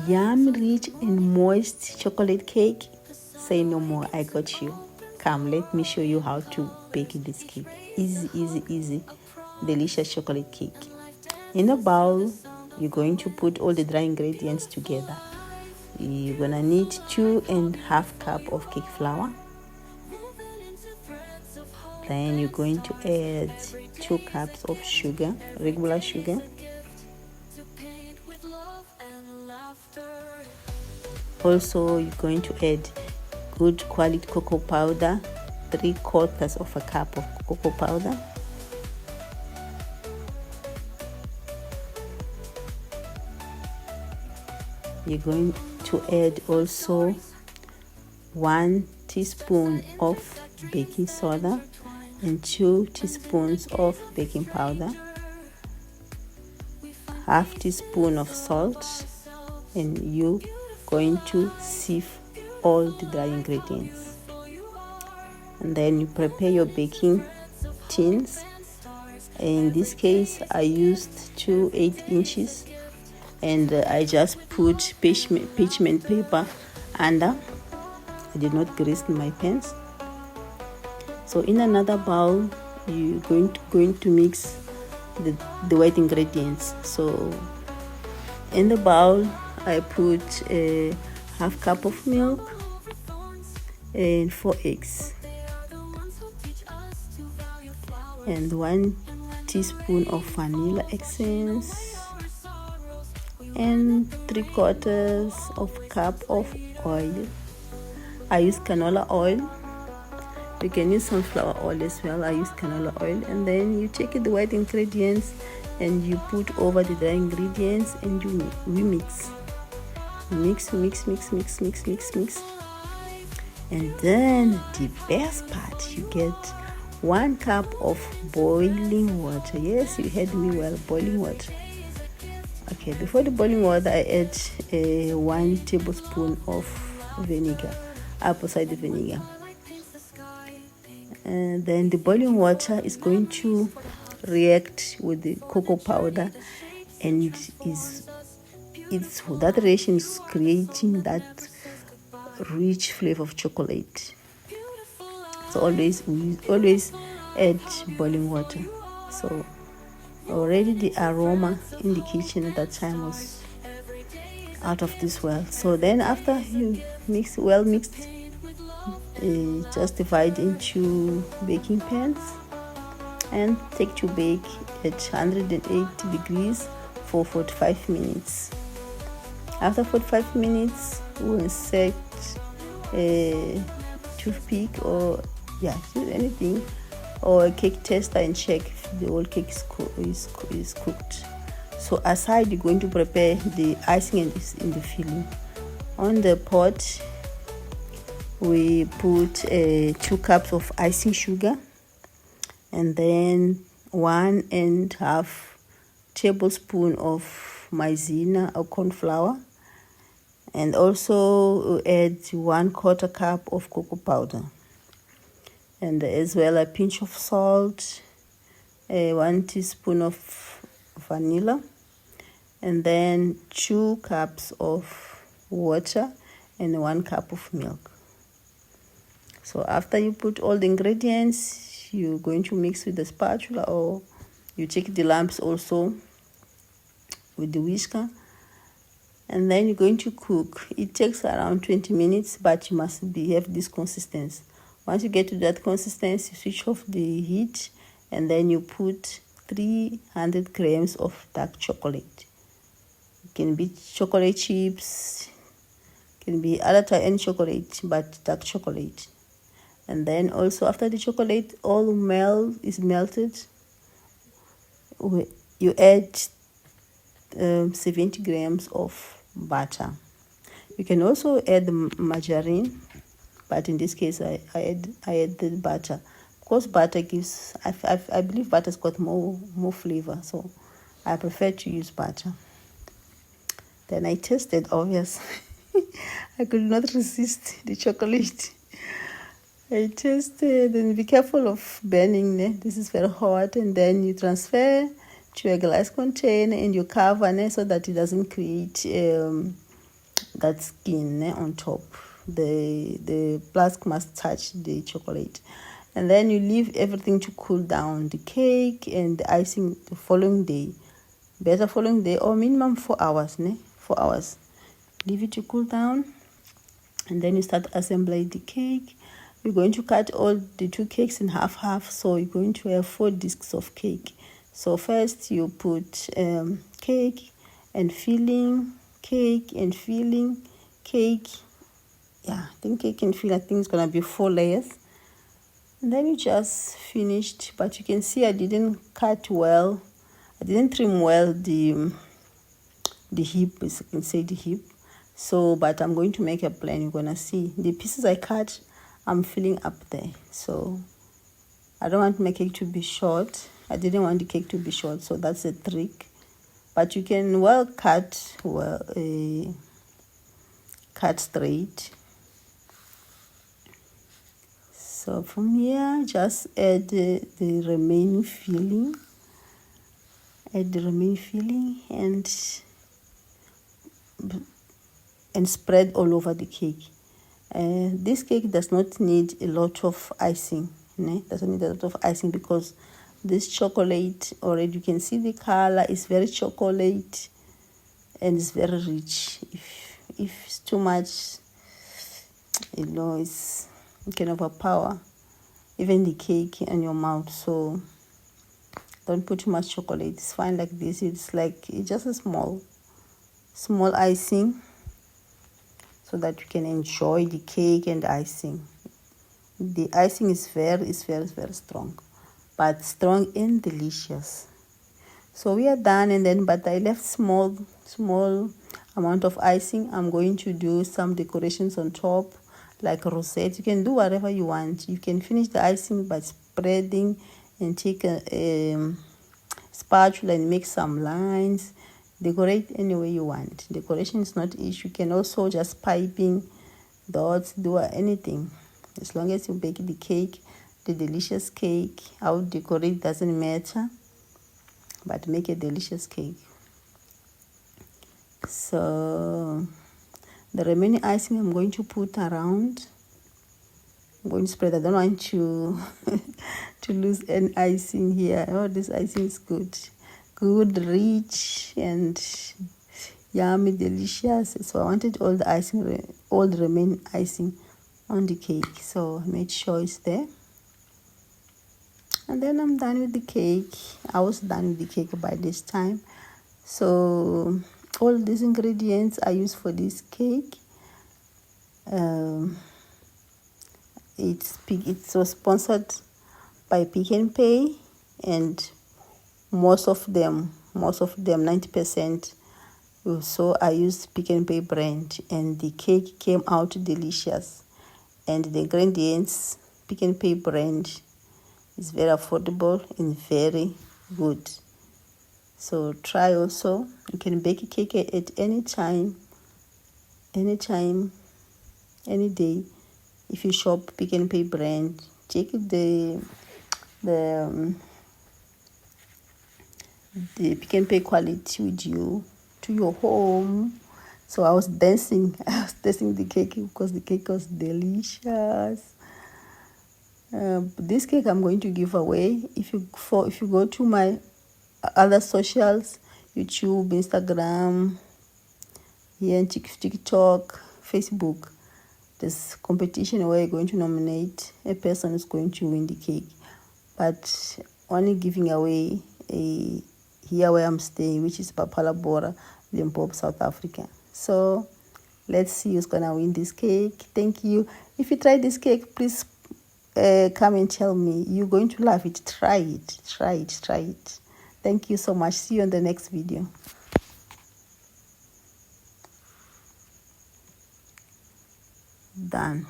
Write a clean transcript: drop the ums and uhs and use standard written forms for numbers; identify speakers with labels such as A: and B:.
A: Yum, rich and moist chocolate cake. Say no more, I got you. Come, let me show you how to bake this cake. Easy, easy, easy. Delicious chocolate cake. In a bowl, you're going to put all the dry ingredients together. You're gonna need 2.5 cups of cake flour. Then you're going to add 2 cups of sugar, regular sugar. Also, you're going to add good quality cocoa powder, 3/4 of a cup of cocoa powder. You're going to add also 1 teaspoon of baking soda and 2 teaspoons of baking powder, half teaspoon of salt, and you're going to sieve all the dry ingredients. And then you prepare your baking tins. In this case, I used 2 8-inches, and I just put parchment paper under. I did not grease my pans. So in another bowl, you're going to mix the wet ingredients. So in the bowl, I put a half cup of milk and 4 eggs and 1 teaspoon of vanilla essence and 3/4 of cup of oil. I use canola oil. You can use sunflower oil as well. I use canola oil. And then you take the white ingredients and you put over the dry ingredients and we mix. Mix. And then the best part, you get 1 cup of boiling water. Yes, you heard me well, boiling water. Okay, before the boiling water, I add 1 tablespoon of vinegar, apple cider vinegar. And then the boiling water is going to react with the cocoa powder, and that reaction is creating that rich flavor of chocolate. So we always add boiling water. So already the aroma in the kitchen at that time was out of this world. So then after you mixed, just divide into baking pans and take to bake at 180 degrees for 45 minutes. After 45 minutes, we'll insert a toothpick or anything, or a cake tester, and check if the whole cake is cooked. So aside, you're going to prepare the icing in the filling. On the pot, we put 2 cups of icing sugar, and then 1.5 tablespoon of maizena or corn flour, and also add 1/4 cup of cocoa powder, and as well a pinch of salt, 1 teaspoon of vanilla, and then 2 cups of water and 1 cup of milk. So after you put all the ingredients, you're going to mix with the spatula, or you take the lumps also with the whisker, and then you're going to cook. It takes around 20 minutes, but you must have this consistency. Once you get to that consistency, you switch off the heat, and then you put 300 grams of dark chocolate. It can be chocolate chips, can be other type, any chocolate, but dark chocolate. And then also after the chocolate all is melted, you add 70 grams of butter. You can also add margarine, but in this case I add the butter, because butter gives, I believe butter's got more flavor, so I prefer to use butter. Then I tasted, obviously. I could not resist the chocolate. I tasted, and be careful of burning. This is very hot. And then you transfer to a glass container and you cover so that it doesn't create that skin on top. The flask must touch the chocolate, and then you leave everything to cool down, the cake and the icing, the following day. Better following day, or minimum 4 hours. 4 hours. Leave it to cool down, and then you start assembling the cake. We're going to cut all the 2 cakes in half, so you're going to have 4 discs of cake. So first you put cake and filling, cake and filling, cake. Yeah, I think cake and filling, I think it's gonna be 4 layers. And then you just finished, but you can see I didn't cut well. I didn't trim well the hip, as you can say, the hip. So, but I'm going to make a plan. You're gonna see the pieces I cut, I'm filling up there. So I don't want my cake to be short. I didn't want the cake to be short, so that's a trick. But you can cut straight. So from here, just add the remaining filling. Add the remaining filling and spread all over the cake. This cake does not need a lot of icing. Doesn't need a lot of icing because this chocolate already, you can see the color is very chocolate and it's very rich. If it's too much, it can overpower even the cake in your mouth. So don't put too much chocolate. It's fine like this. It's just a small icing, so that you can enjoy the cake and the icing. The icing is very strong, but strong and delicious. So we are done, and then but I left small amount of icing. I'm going to do some decorations on top, like rosette. You can do whatever you want. You can finish the icing by spreading and take a spatula and make some lines. Decorate any way you want. Decoration is not issue. You can also just piping, dots, do anything. As long as you bake the cake, the delicious cake, how to decorate doesn't matter, but make a delicious cake. So the remaining icing I'm going to put around. I'm going to spread. I don't want to to lose any icing here. Oh, this icing is good, rich and yummy, delicious. So I wanted all the remaining icing on the cake. So I made sure it's there. And then I'm done with the cake. I was done with the cake by this time. So all these ingredients I use for this cake. It was sponsored by PiknPay, and most of them 90%. So I used PiknPay brand, and the cake came out delicious. And the ingredients, PiknPay brand, is very affordable and very good. So try also. You can bake a cake at any time, any day. If you shop PiknPay brand, take the PiknPay quality with you to your home. So I was dancing the cake because the cake was delicious. This cake I'm going to give away. If you go to my other socials, YouTube, Instagram, here in TikTok, Facebook, there's competition where you're going to nominate a person who's going to win the cake. But only giving away here where I'm staying, which is Phalaborwa, Limpopo, South Africa. So let's see who's gonna win this cake. Thank you. If you try this cake, please come and tell me. You're going to love it. Try it. Thank you so much. See you in the next video. Done.